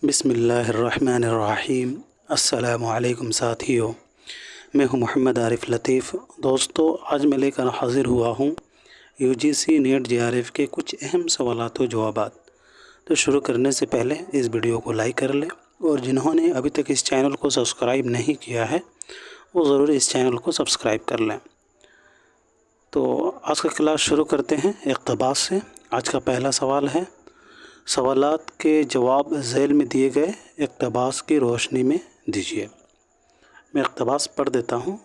بسم اللہ الرحمن الرحیم۔ السلام علیکم ساتھیو، میں ہوں محمد عارف لطیف۔ دوستو، آج میں لے کر حاضر ہوا ہوں UGC نیٹ JRF کے کچھ اہم سوالات و جوابات۔ تو شروع کرنے سے پہلے اس ویڈیو کو لائک کر لیں، اور جنہوں نے ابھی تک اس چینل کو سبسکرائب نہیں کیا ہے وہ ضرور اس چینل کو سبسکرائب کر لیں۔ تو آج کا کلاس شروع کرتے ہیں اقتباس سے۔ آج کا پہلا سوال ہے، سوالات کے جواب ذیل میں دیے گئے اقتباس کی روشنی میں دیجیے۔ میں اقتباس پڑھ دیتا ہوں۔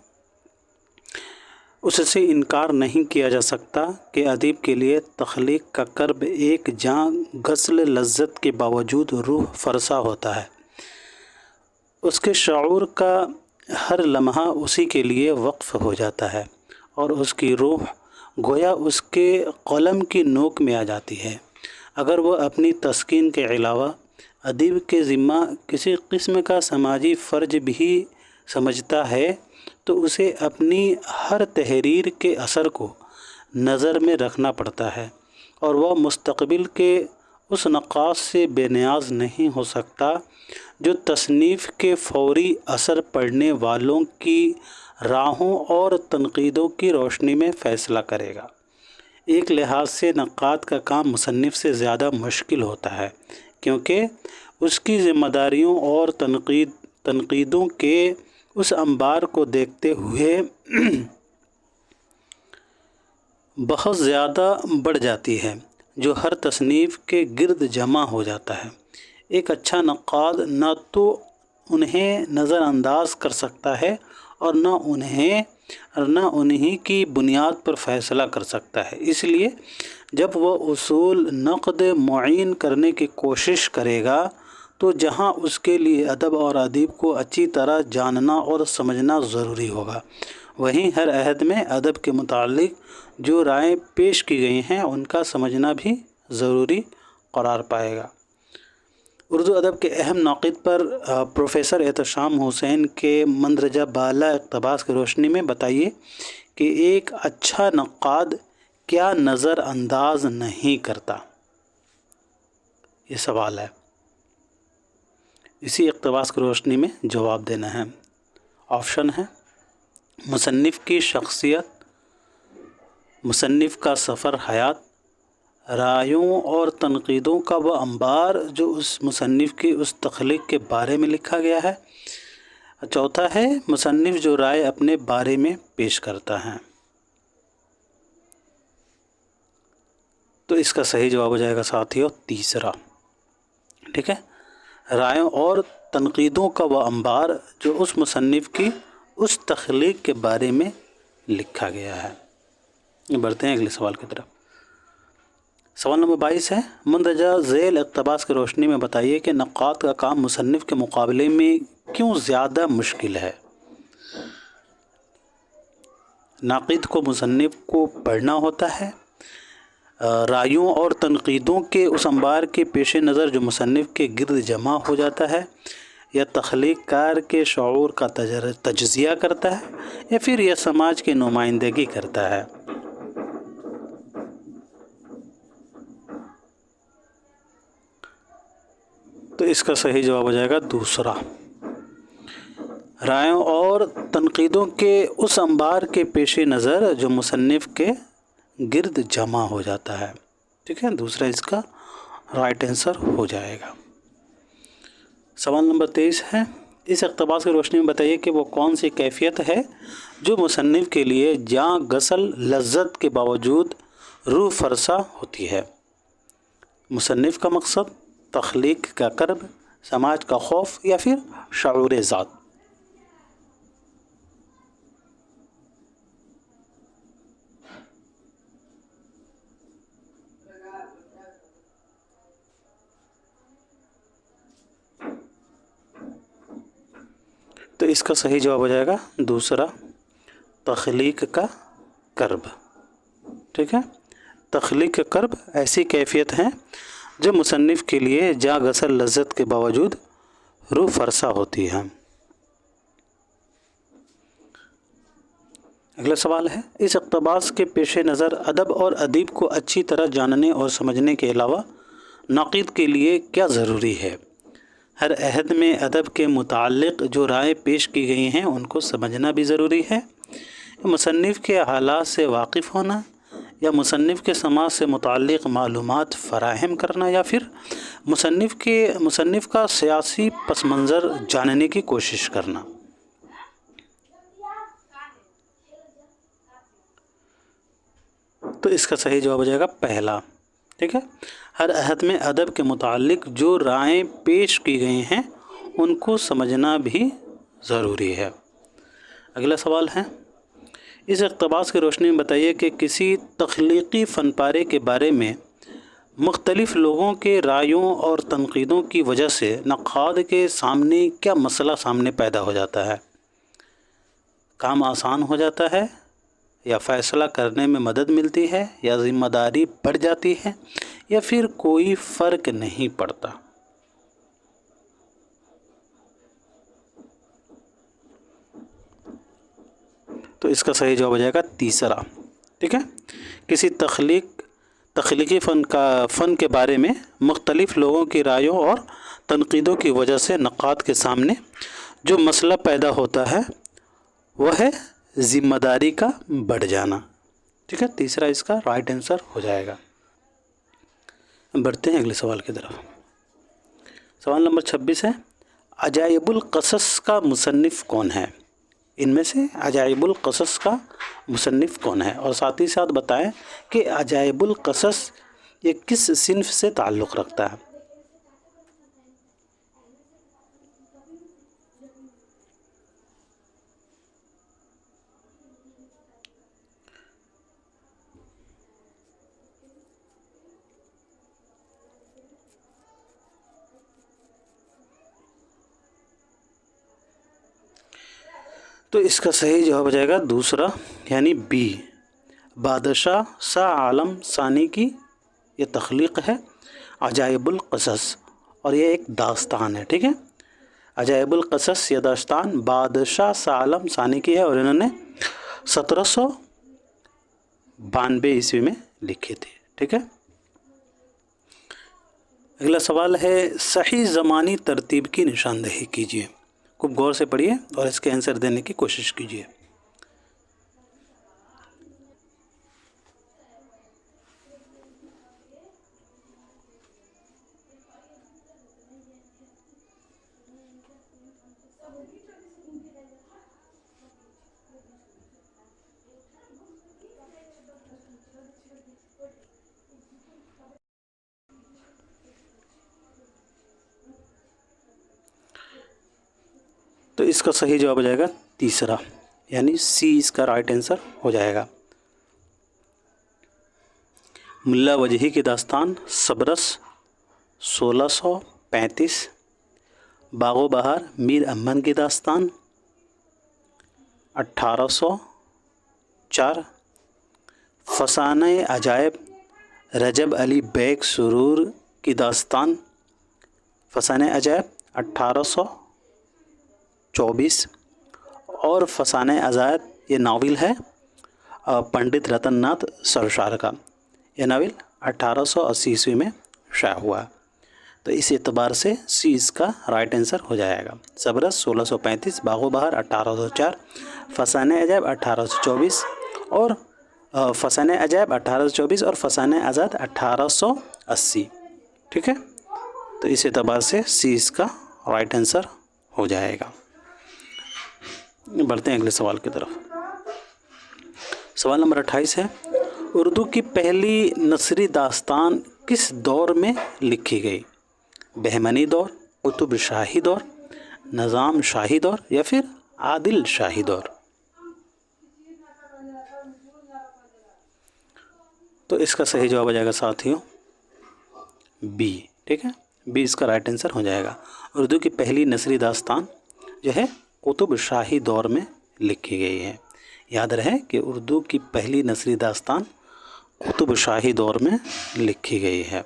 اس سے انکار نہیں کیا جا سکتا کہ ادیب کے لیے تخلیق کا کرب ایک جاں غسل لذت کے باوجود روح فرسا ہوتا ہے۔ اس کے شعور کا ہر لمحہ اسی کے لیے وقف ہو جاتا ہے، اور اس کی روح گویا اس کے قلم کی نوک میں آ جاتی ہے۔ اگر وہ اپنی تسکین کے علاوہ ادیب کے ذمہ کسی قسم کا سماجی فرض بھی سمجھتا ہے تو اسے اپنی ہر تحریر کے اثر کو نظر میں رکھنا پڑتا ہے، اور وہ مستقبل کے اس نقاش سے بے نیاز نہیں ہو سکتا جو تصنیف کے فوری اثر پڑنے والوں کی راہوں اور تنقیدوں کی روشنی میں فیصلہ کرے گا۔ ایک لحاظ سے نقاد کا کام مصنف سے زیادہ مشکل ہوتا ہے، کیونکہ اس کی ذمہ داریوں اور تنقیدوں کے اس انبار کو دیکھتے ہوئے بہت زیادہ بڑھ جاتی ہے جو ہر تصنیف کے گرد جمع ہو جاتا ہے۔ ایک اچھا نقاد نہ تو انہیں نظر انداز کر سکتا ہے اور نہ انہی کی بنیاد پر فیصلہ کر سکتا ہے۔ اس لیے جب وہ اصول نقد معین کرنے کی کوشش کرے گا تو جہاں اس کے لیے ادب اور ادیب کو اچھی طرح جاننا اور سمجھنا ضروری ہوگا، وہیں ہر عہد میں ادب کے متعلق جو رائے پیش کی گئی ہیں ان کا سمجھنا بھی ضروری قرار پائے گا۔ اردو ادب کے اہم ناقد پر پروفیسر احتشام حسین کے مندرجہ بالا اقتباس کی روشنی میں بتائیے کہ ایک اچھا نقاد کیا نظر انداز نہیں کرتا؟ یہ سوال ہے، اسی اقتباس کی روشنی میں جواب دینا ہے۔ آپشن ہے، مصنف کی شخصیت، مصنف کا سفر حیات، رائیوں اور تنقیدوں کا وہ انبار جو اس مصنف کی اس تخلیق کے بارے میں لکھا گیا ہے۔ چوتھا ہے، مصنف جو رائے اپنے بارے میں پیش کرتا ہے۔ تو اس کا صحیح جواب ہو جائے گا ساتھیو تیسرا۔ ٹھیک ہے، رائیوں اور تنقیدوں کا وہ انبار جو اس مصنف کی اس تخلیق کے بارے میں لکھا گیا ہے۔ بڑھتے ہیں اگلے سوال کی طرف۔ سوال نمبر 22 ہے، مندرجہ ذیل اقتباس کی روشنی میں بتائیے کہ نقاد کا کام مصنف کے مقابلے میں کیوں زیادہ مشکل ہے؟ ناقد کو مصنف کو پڑھنا ہوتا ہے، رائیوں اور تنقیدوں کے اس انبار کے پیش نظر جو مصنف کے گرد جمع ہو جاتا ہے، یا تخلیق کار کے شعور کا تجزیہ کرتا ہے، یا پھر یہ سماج کی نمائندگی کرتا ہے؟ تو اس کا صحیح جواب ہو جائے گا دوسرا، رائیوں اور تنقیدوں کے اس انبار کے پیش نظر جو مصنف کے گرد جمع ہو جاتا ہے۔ ٹھیک ہے، دوسرا اس کا رائٹ آنسر ہو جائے گا۔ سوال نمبر 23 ہے، اس اقتباس کی روشنی میں بتائیے کہ وہ کون سی کیفیت ہے جو مصنف کے لیے جاں غسل لذت کے باوجود روح فرسا ہوتی ہے؟ مصنف کا مقصد، تخلیق کا کرب، سماج کا خوف، یا پھر شعور ذات؟ تو اس کا صحیح جواب ہو جائے گا دوسرا، تخلیق کا کرب۔ ٹھیک ہے، تخلیق کا کرب ایسی کیفیت ہے جو مصنف کے لیے جاں غسل لذت کے باوجود روح فرسا ہوتی ہے۔ اگلا سوال ہے، اس اقتباس کے پیش نظر ادب اور ادیب کو اچھی طرح جاننے اور سمجھنے کے علاوہ ناقد کے لیے کیا ضروری ہے؟ ہر عہد میں ادب کے متعلق جو رائے پیش کی گئی ہیں ان کو سمجھنا بھی ضروری ہے۔ مصنف کے حالات سے واقف ہونا، یا مصنف کے سماج سے متعلق معلومات فراہم کرنا، یا پھر مصنف کا سیاسی پس منظر جاننے کی کوشش کرنا۔ تو اس کا صحیح جواب ہو جائے گا پہلا، ٹھیک ہے۔ ہر عہد میں ادب کے متعلق جو رائیں پیش کی گئی ہیں ان کو سمجھنا بھی ضروری ہے۔ اگلا سوال ہے، اس اقتباس کی روشنی میں بتائیے کہ کسی تخلیقی فن پارے کے بارے میں مختلف لوگوں کے رائیوں اور تنقیدوں کی وجہ سے نقاد کے سامنے کیا مسئلہ سامنے پیدا ہو جاتا ہے؟ کام آسان ہو جاتا ہے، یا فیصلہ کرنے میں مدد ملتی ہے، یا ذمہ داری بڑھ جاتی ہے، یا پھر کوئی فرق نہیں پڑتا؟ تو اس کا صحیح جواب ہو جائے گا تیسرا، ٹھیک ہے۔ کسی تخلیقی فن کے بارے میں مختلف لوگوں کی رائیوں اور تنقیدوں کی وجہ سے نقاد کے سامنے جو مسئلہ پیدا ہوتا ہے وہ ہے ذمہ داری کا بڑھ جانا، ٹھیک ہے۔ تیسرا اس کا رائٹ آنسر ہو جائے گا۔ بڑھتے ہیں اگلے سوال کی طرف۔ سوال نمبر 26 ہے، عجائب القصص کا مصنف کون ہے؟ ان میں سے عجائب القصص کا مصنف کون ہے؟ اور ساتھ ہی ساتھ بتائیں کہ عجائب القصص یہ کس صنف سے تعلق رکھتا ہے؟ تو اس کا صحیح جواب ہو جائے گا دوسرا، یعنی بی، بادشاہ شاہ عالم ثانی کی یہ تخلیق ہے عجائب القصص، اور یہ ایک داستان ہے، ٹھیک ہے۔ عجائب القصص یہ داستان بادشاہ شاہ عالم ثانی کی ہے، اور انہوں نے 1792 عیسوی میں لکھی تھی، ٹھیک ہے۔ اگلا سوال ہے، صحیح زمانی ترتیب کی نشاندہی کیجیے۔ خوب غور سے پڑھیے اور اس کے آنسر دینے کی کوشش کیجیے۔ تو اس کا صحیح جواب ہو جائے گا تیسرا، یعنی سی اس کا رائٹ آنسر ہو جائے گا۔ ملا وجہی کی داستان صبرس 1635، باغ و بہار میر امن کی داستان 1804، فسانہ عجائب رجب علی بیگ سرور کی داستان فسانہ عجائب 1824، اور فسانہ عجائب یہ ناول ہے پنڈت رتن ناتھ سرشار کا، یہ ناول 1880 عیسوی میں شائع ہوا۔ تو اس اعتبار سے سی اس کا رائٹ آنسر ہو جائے گا۔ صبرس 1635، باغ و بہار 1804، فسانہ عجائب 1824 اور فسانہ عجائب 1824 اور فسانہ عجائب 1880، ٹھیک ہے۔ تو اس اعتبار سے سی اس کا رائٹ آنسر ہو جائے گا۔ بڑھتے ہیں اگلے سوال کی طرف۔ سوال نمبر 28 ہے، اردو کی پہلی نثری داستان کس دور میں لکھی گئی؟ بہمنی دور، قطب شاہی دور، نظام شاہی دور، یا پھر عادل شاہی دور؟ تو اس کا صحیح جواب ہو جائے گا ساتھیوں بی، ٹھیک ہے۔ بی اس کا رائٹ آنسر ہو جائے گا۔ اردو کی پہلی نثری داستان جو ہے قطب شاہی دور میں لکھی گئی ہے۔ یاد رہے کہ اردو کی پہلی نثری داستان قطب شاہی دور میں لکھی گئی ہے۔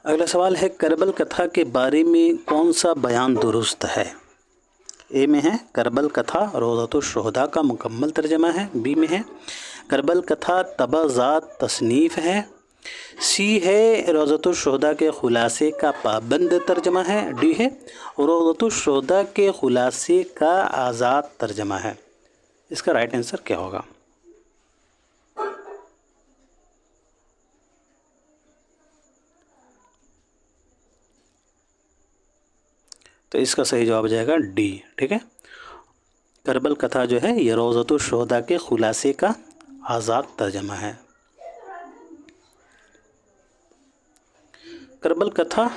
اگلا سوال ہے، کربل کتھا کے بارے میں کون سا بیان درست ہے؟ اے میں ہے کربل کتھا روضۃ الشہداء کا مکمل ترجمہ ہے، بی میں ہے کربل کتھا طبع ذات تصنیف ہے، سی ہے روضۃ الشہداء کے خلاصے کا پابند ترجمہ ہے. ڈی ہے روضۃ الشہداء کے خلاصے کا آزاد ترجمہ ہے. اس کا رائٹ آنسر کیا ہوگا؟ تو اس کا صحیح جواب ہو جائے گا ڈی. ٹھیک ہے، کربل کتھا جو ہے یہ روضۃ الشہداء کے خلاصے کا آزاد ترجمہ ہے. کربل کتھا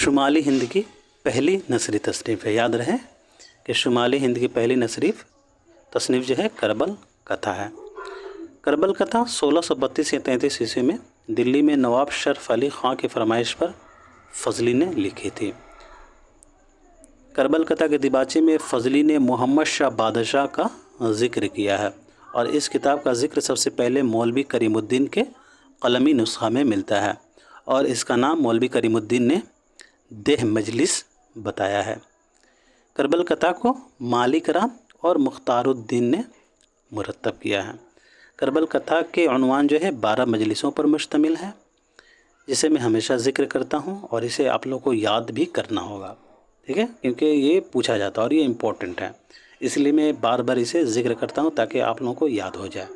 شمالی ہند کی پہلی نثری تصنیف ہے. یاد رہے کہ شمالی ہند کی پہلی نثری تصنیف جو ہے کربل کتھا ہے. کربل کتھا 1632 یا 33 عیسوی میں دلی میں نواب شرف علی خاں کی فرمائش پر فضلی نے لکھی تھی. کربل کتھا کے دیباچے میں فضلی نے محمد شاہ بادشاہ کا ذکر کیا ہے، اور اس کتاب کا ذکر سب سے پہلے مولوی کریم الدین کے قلمی نسخہ میں ملتا ہے، اور اس کا نام مولوی کریم الدین نے دہ مجلس بتایا ہے. کربل کتھا کو مالک رام اور مختار الدین نے مرتب کیا ہے. کربل کتھا کے عنوان جو ہے 12 مجلسوں پر مشتمل ہے، جسے میں ہمیشہ ذکر کرتا ہوں، اور اسے آپ لوگوں کو یاد بھی کرنا ہوگا. ٹھیک ہے، کیونکہ یہ پوچھا جاتا ہے اور یہ امپورٹنٹ ہے، اس لیے میں بار بار اسے ذکر کرتا ہوں تاکہ آپ لوگوں کو یاد ہو جائے.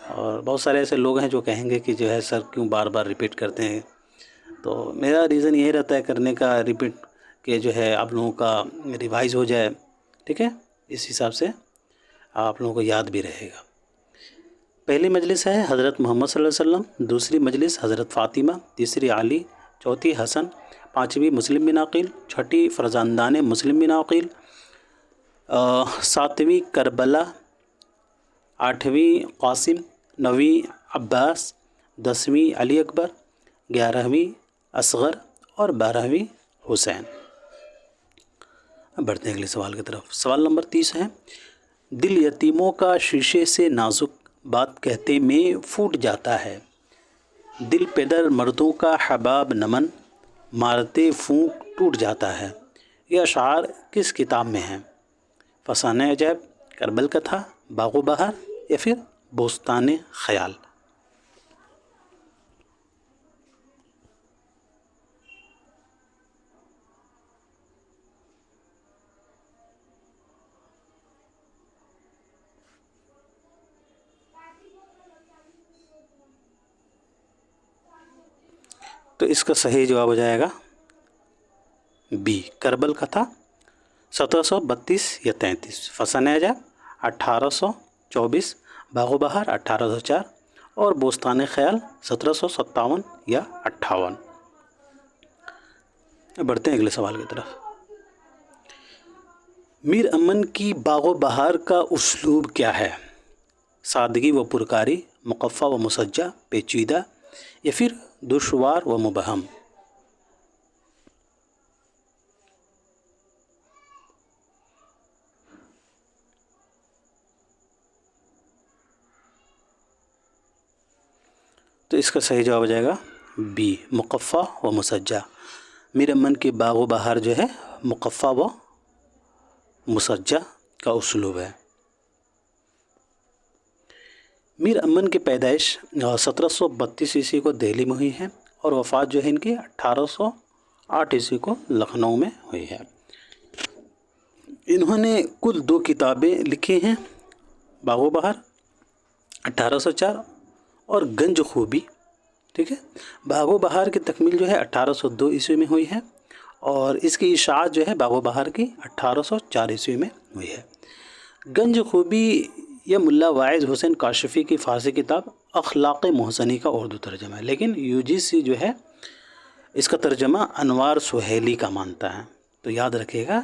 اور بہت سارے ایسے لوگ ہیں جو کہیں گے کہ جو ہے سر کیوں بار بار ریپیٹ کرتے ہیں، تو میرا ریزن یہی رہتا ہے کرنے کا ریپیٹ کہ جو ہے آپ لوگوں کا ریوائز ہو جائے. ٹھیک ہے، اس حساب سے آپ لوگوں کو یاد بھی رہے گا. پہلی مجلس ہے حضرت محمد صلی اللہ علیہ وسلم، دوسری مجلس حضرت فاطمہ، تیسری علی، چوتھی حسن، پانچویں مسلم بن عقیل، چھٹی فرزندان مسلم بن عقیل، ساتویں کربلا، آٹھویں قاسم، نویں عباس، 10ویں علی اکبر، 11ویں اصغر اور 12ویں حسین. اب بڑھتے ہیں اگلے سوال کی طرف. سوال نمبر 30 ہے، دل یتیموں کا شیشے سے نازک بات کہتے میں پھوٹ جاتا ہے، دل پدر مردوں کا حباب نمن مارتے پھونک ٹوٹ جاتا ہے. یہ اشعار کس کتاب میں ہیں؟ فسانہ عجائب، کربل کتھا، باغ و بہار یا پھر بوستان خیال. تو اس کا صحیح جواب ہو جائے گا بی، کربل کتھا 1732 یا 33، فسانہ عجائب 1824، باغ و بہار 1804 اور بوستان خیال 1757 یا 58. بڑھتے ہیں اگلے سوال کی طرف. میر امن کی باغ و بہار کا اسلوب کیا ہے؟ سادگی و پرکاری، مقفع و مسجع، پیچیدہ یا پھر دشوار و مبہم. تو اس کا صحیح جواب ہو جائے گا بی، مقفع و مسجع. میر امن کی باغ و بہار جو ہے مقفع و مسجع کا اسلوب ہے. میر امن کی پیدائش 1732 عیسوی کو دہلی میں ہوئی ہے، اور وفات جو ہے ان کی 1808 عیسوی کو لکھنؤ میں ہوئی ہے. انہوں نے کل 2 کتابیں لکھی ہیں، باغ و بہار 1804 اور گنج خوبی. ٹھیک ہے، باغ و بہار کی تکمیل جو ہے 1802 عیسوی میں ہوئی ہے، اور اس کی اشاعت جو ہے باغ و بہار کی 1804 عیسوی میں ہوئی ہے. گنج خوبی یہ ملا واعظ حسین کاشفی کی فارسی کتاب اخلاق محسنی کا اردو ترجمہ ہے، لیکن UGC جو ہے اس کا ترجمہ انوار سہیلی کا مانتا ہے. تو یاد رکھیے گا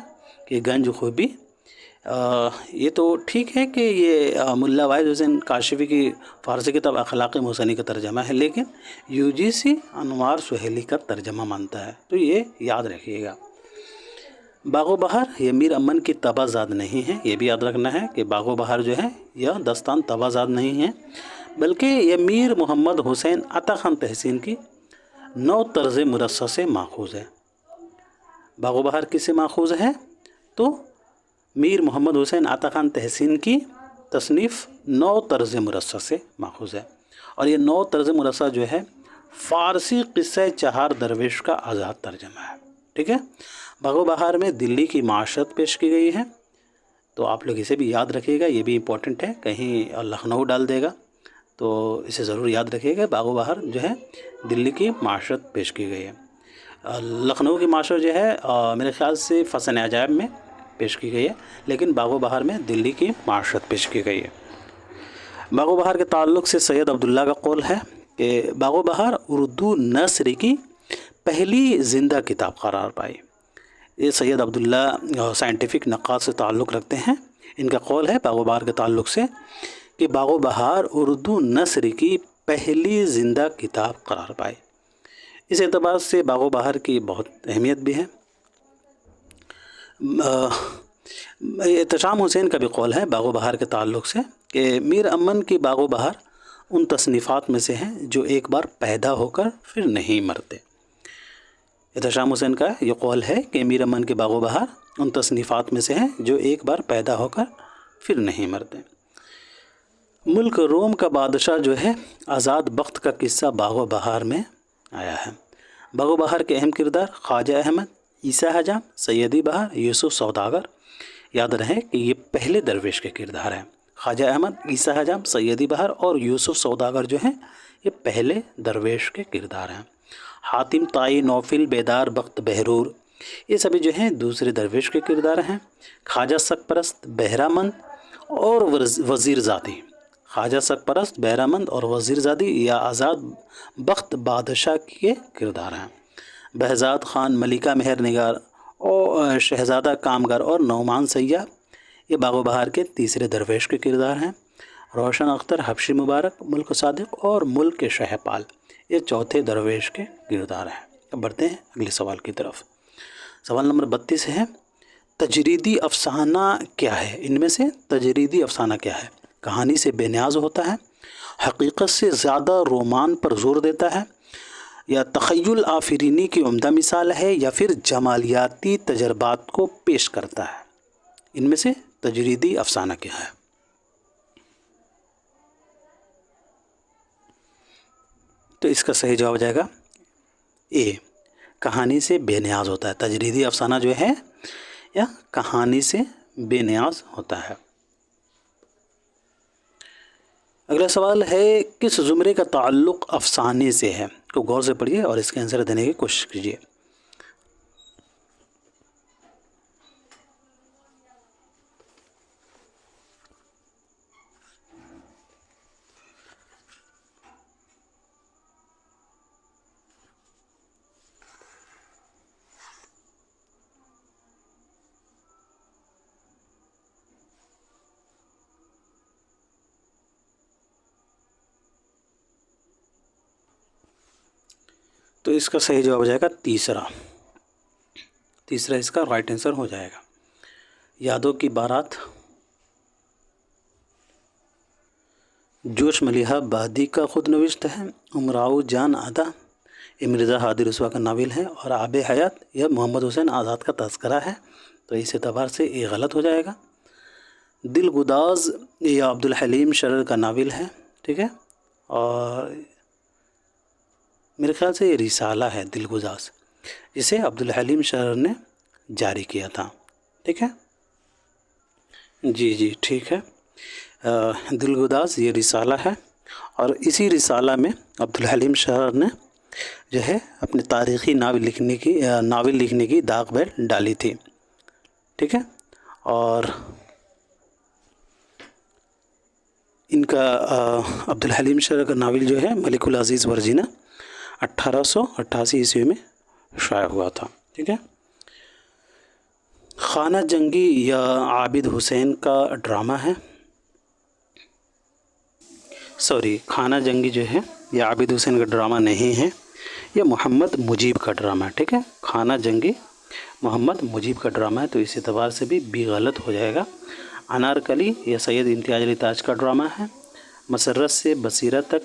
کہ گنج خوبی یہ تو ٹھیک ہے کہ یہ ملا واعظ حسین کاشفی کی فارسی کتاب اخلاق محسنی کا ترجمہ ہے، لیکن UGC انوار سہیلی کا ترجمہ مانتا ہے. تو یہ یاد رکھیے گا. باغ و بہار یہ میر امن کی طبع زاد نہیں ہے، یہ بھی یاد رکھنا ہے کہ باغ و بہار جو ہے یہ داستان طبع زاد نہیں ہے، بلکہ یہ میر محمد حسین عطا خان تحسین کی نو طرز مرصع سے ماخوذ ہے. باغ و بہار کس سے ماخوذ ہے؟ تو میر محمد حسین عطا خان تحسین کی تصنیف نو طرز مرصع سے ماخوذ ہے، اور یہ نو طرز مرصع جو ہے فارسی قصہ چہار درویش کا آزاد ترجمہ ہے، ٹھیک ہے۔ باغ و بہار میں دلی کی معاشرت پیش کی گئی ہے، تو آپ لوگ اسے بھی یاد رکھیے گا، یہ بھی امپورٹنٹ ہے، کہیں لکھنؤ ڈال دے گا تو اسے ضرور یاد رکھیے گا۔ باغ و بہار جو ہے دلی کی معاشرت پیش کی گئی ہے۔ لکھنؤ کی معاشرت جو ہے میرے خیال سے فسانِ عجائب میں پیش کی گئی ہے، لیکن باغ و بہار میں دلی کی معاشرت پیش کی گئی ہے۔ باغ و بہار کے تعلق سے سید عبداللہ کا قول ہے کہ باغ و بہار اردو نثر کی پہلی زندہ کتاب قرار پائی۔ یہ سید عبداللہ سائنٹیفک نقاد سے تعلق رکھتے ہیں، ان کا قول ہے باغ و بہار کے تعلق سے کہ باغ و بہار اردو نثر کی پہلی زندہ کتاب قرار پائی۔ اس اعتبار سے باغ و بہار کی بہت اہمیت بھی ہے۔ احتشام حسین کا بھی قول ہے باغ و بہار کے تعلق سے کہ میر امن کی باغ و بہار ان تصنیفات میں سے ہیں جو ایک بار پیدا ہو کر پھر نہیں مرتے۔ احتشام حسین کا یہ قول ہے کہ میر امن کی باغ و بہار ان تصنیفات میں سے ہیں جو ایک بار پیدا ہو کر پھر نہیں مرتے۔ ملک روم کا بادشاہ جو ہے آزاد بخت کا قصہ باغ و بہار میں آیا ہے۔ باغ و بہار کے اہم کردار خواجہ احمد، عیسیٰ حجام، سیدی بہار، یوسف سوداگر۔ یاد رہے کہ یہ پہلے درویش کے کردار ہیں۔ خواجہ احمد، عیسیٰ حجام، سیدی بہار اور یوسف سوداگر جو ہیں یہ پہلے درویش کے کردار ہیں۔ حاتم طائی، نوفل، بیدار بخت، بہرور، یہ سبھی جو ہیں دوسرے درویش کے کردار ہیں۔ خواجہ سگ پرست، بہرہ مند اور وزیر زادی، خواجہ سگ پرست، بہرہ مند اور وزیر زادی یا آزاد بخت بادشاہ کے کردار ہیں۔ بہزاد خان، ملکہ مہر نگار اور شہزادہ کامگر اور نعمان سیاح یہ باغ و بہار کے تیسرے درویش کے کردار ہیں۔ روشن اختر، حبشی مبارک، ملک صادق اور ملک شہپال یہ چوتھے درویش کے کردار ہیں۔ اب بڑھتے ہیں اگلے سوال کی طرف۔ سوال نمبر 32 ہے، تجریدی افسانہ کیا ہے؟ ان میں سے تجریدی افسانہ کیا ہے؟ کہانی سے بے نیاز ہوتا ہے، حقیقت سے زیادہ رومان پر زور دیتا ہے، یا تخیل آفرینی کی عمدہ مثال ہے، یا پھر جمالیاتی تجربات کو پیش کرتا ہے؟ ان میں سے تجریدی افسانہ کیا ہے؟ تو اس کا صحیح جواب ہو جائے گا اے، کہانی سے بے نیاز ہوتا ہے۔ تجریدی افسانہ جو ہے یا کہانی سے بے نیاز ہوتا ہے۔ اگلا سوال ہے، کس زمرے کا تعلق افسانے سے ہے؟ کو غور سے پڑھیے اور اس کے آنسر دینے کی کوشش کیجیے۔ تو اس کا صحیح جواب ہو جائے گا تیسرا اس کا رائٹ آنسر ہو جائے گا۔ یادوں کی بارات، جوش ملیحہ بادی کا خود نوشت ہے، امراؤ جان ادا یہ مرزا ہادی رسوا کا ناول ہے، اور آب حیات یہ محمد حسین آزاد کا تذکرہ ہے، تو اس اعتبار سے یہ غلط ہو جائے گا۔ دل گداز یہ عبدالحلیم شرر کا ناول ہے، ٹھیک ہے، اور میرے خیال سے یہ رسالہ ہے دل گداز، جسے عبدالحلیم شرر نے جاری کیا تھا، ٹھیک ہے، جی ٹھیک ہے۔ دل گداز یہ رسالہ ہے، اور اسی رسالہ میں عبدالحلیم شرر نے جو ہے اپنے تاریخی ناول لکھنے کی داغ بیل ڈالی تھی، ٹھیک ہے، اور ان کا عبدالحلیم شرر کا ناول جو ہے ملک العزیز ورجینہ 1888 عیسوی میں شائع ہوا تھا، ٹھیک ہے۔ خانہ جنگی یا عابد حسین کا ڈرامہ ہے، خانہ جنگی جو ہے یہ عابد حسین کا ڈرامہ نہیں ہے، یہ محمد مجیب کا ڈرامہ ہے، ٹھیک ہے، خانہ جنگی محمد مجیب کا ڈرامہ ہے، تو اس اعتبار سے بھی غلط ہو جائے گا۔ انارکلی یہ سید امتیاز علی تاج کا ڈرامہ ہے۔ مسرت سے بصیرت تک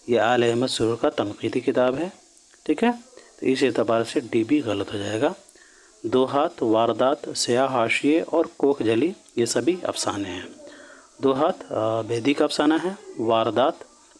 یہ آل احمد سرور کا تنقیدی کتاب ہے، ٹھیک ہے، تو اس اعتبار سے ڈی بھی غلط ہو جائے گا۔ دو ہاتھ، واردات، سیاہ حاشیے اور کوکھ جلی یہ سبھی افسانے ہیں۔ دو ہاتھ بیدی کا افسانہ ہے، واردات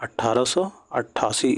1888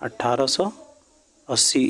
1880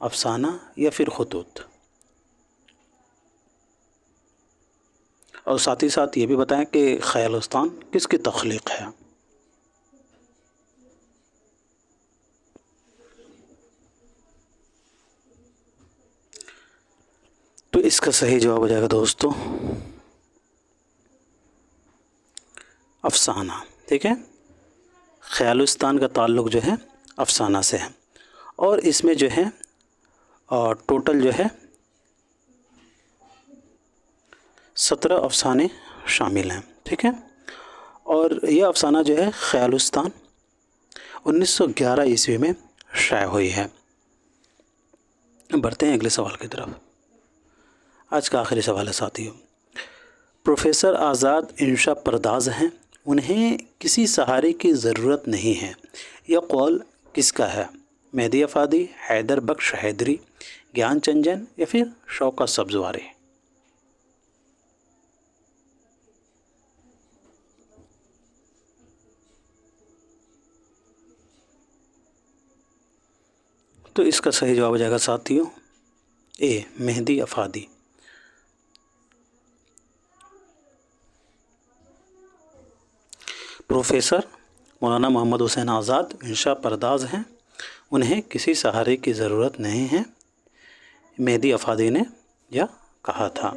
افسانہ یا پھر خطوط؟ اور ساتھ ہی ساتھ یہ بھی بتائیں کہ خیالستان کس کی تخلیق ہے؟ تو اس کا صحیح جواب ہو جائے گا دوستو افسانہ. ٹھیک ہے، خیالستان کا تعلق جو ہے افسانہ سے ہے، اور اس میں جو ہے ٹوٹل جو ہے 17 افسانے شامل ہیں. ٹھیک ہے، اور یہ افسانہ جو ہے خیالستان 1911 عیسوی میں شائع ہوئی ہے. بڑھتے ہیں اگلے سوال کی طرف. آج کا آخری سوال ہے ساتھیوں. پروفیسر آزاد انشا پرداز ہیں، انہیں کسی سہارے کی ضرورت نہیں ہے. یہ قول کس کا ہے؟ مہدی افادی، حیدر بخش حیدری، گیان چندن یا پھر شوکت سبزواری؟ تو اس کا صحیح جواب ہو جائے گا ساتھیوں اے مہدی افادی. پروفیسر مولانا محمد حسین آزاد انشا پرداز ہیں، انہیں کسی سہارے کی ضرورت نہیں ہے، مہدی افادی نے یہ کہا تھا.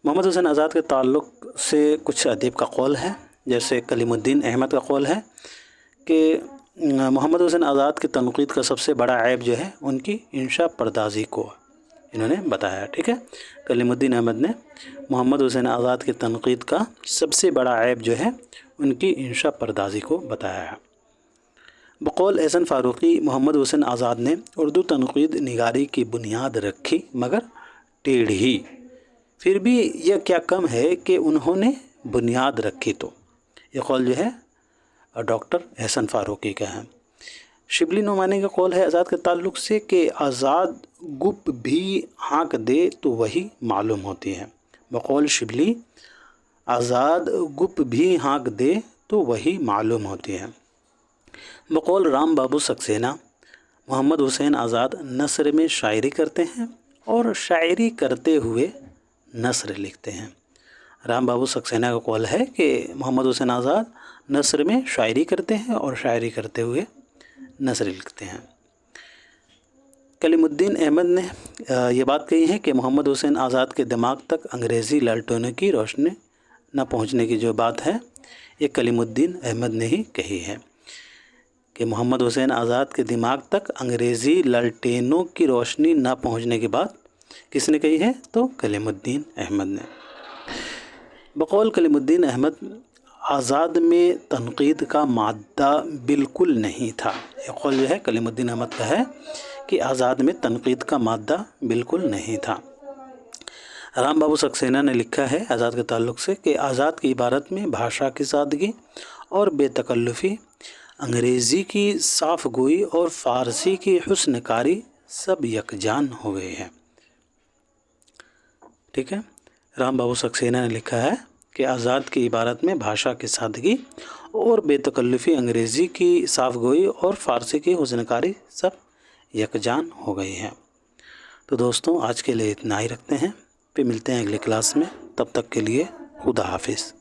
محمد حسین آزاد کے تعلق سے کچھ ادیب کا قول ہے، جیسے کلیم الدین احمد کا قول ہے کہ محمد حسین آزاد کی تنقید کا سب سے بڑا عیب جو ہے ان کی انشا پردازی کو انہوں نے بتایا. ٹھیک ہے، کلیم الدین احمد نے محمد حسین آزاد کی تنقید کا سب سے بڑا عیب جو ہے ان کی انشا پردازی کو بتایا ہے. بقول احسن فاروقی، محمد حسین آزاد نے اردو تنقید نگاری کی بنیاد رکھی مگر ٹیڑھی. پھر بھی یہ کیا کم ہے کہ انہوں نے بنیاد رکھی. تو یہ قول جو ہے ڈاکٹر احسن فاروقی کا ہے. شبلی نعمانی کا قول ہے آزاد کے تعلق سے کہ آزاد گپ بھی ہانک دے تو وہی معلوم ہوتی ہے. بقول شبلی آزاد گپ بھی ہانک دے تو وہی معلوم ہوتی ہے. بقول رام بابو سکسینہ، محمد حسین آزاد نثر میں شاعری کرتے ہیں اور شاعری کرتے ہوئے نثر لکھتے ہیں. رام بابو سکسینہ کا قول ہے کہ محمد حسین آزاد نثر میں شاعری کرتے ہیں اور شاعری کرتے ہوئے نثر لکھتے ہیں. کلیم الدین احمد نے یہ بات کہی ہے کہ محمد حسین آزاد کے دماغ تک انگریزی لالٹینوں کی روشنی نہ پہنچنے کی جو بات ہے یہ کلیم الدین احمد نے ہی کہی ہے کہ محمد حسین آزاد کے دماغ تک انگریزی لالٹینوں کی روشنی نہ پہنچنے کی بات کس نے کہی ہے؟ تو کلیم الدین احمد نے. بقول کلیم الدین احمد آزاد میں تنقید کا مادہ بالکل نہیں تھا. یہ قول جو ہے کلیم الدین احمد کا ہے کہ آزاد میں تنقید کا مادہ بالکل نہیں تھا. رام بابو سکسینہ نے لکھا ہے آزاد کے تعلق سے کہ آزاد کی عبارت میں بھاشا کی سادگی اور بے تکلفی، انگریزی کی صاف گوئی اور فارسی کی حسن کاری سب یکجان ہو گئے ہیں. ٹھیک ہے، رام بابو سکسینہ نے لکھا ہے کہ آزاد کی عبارت میں بھاشا کی سادگی اور بے تکلفی، انگریزی کی صاف گوئی اور فارسی کی حسن کاری سب یکجان ہو گئی ہیں. تو دوستوں آج کے لیے اتنا ہی رکھتے ہیں، پھر ملتے ہیں اگلی کلاس میں. تب تک کے لیے خدا حافظ.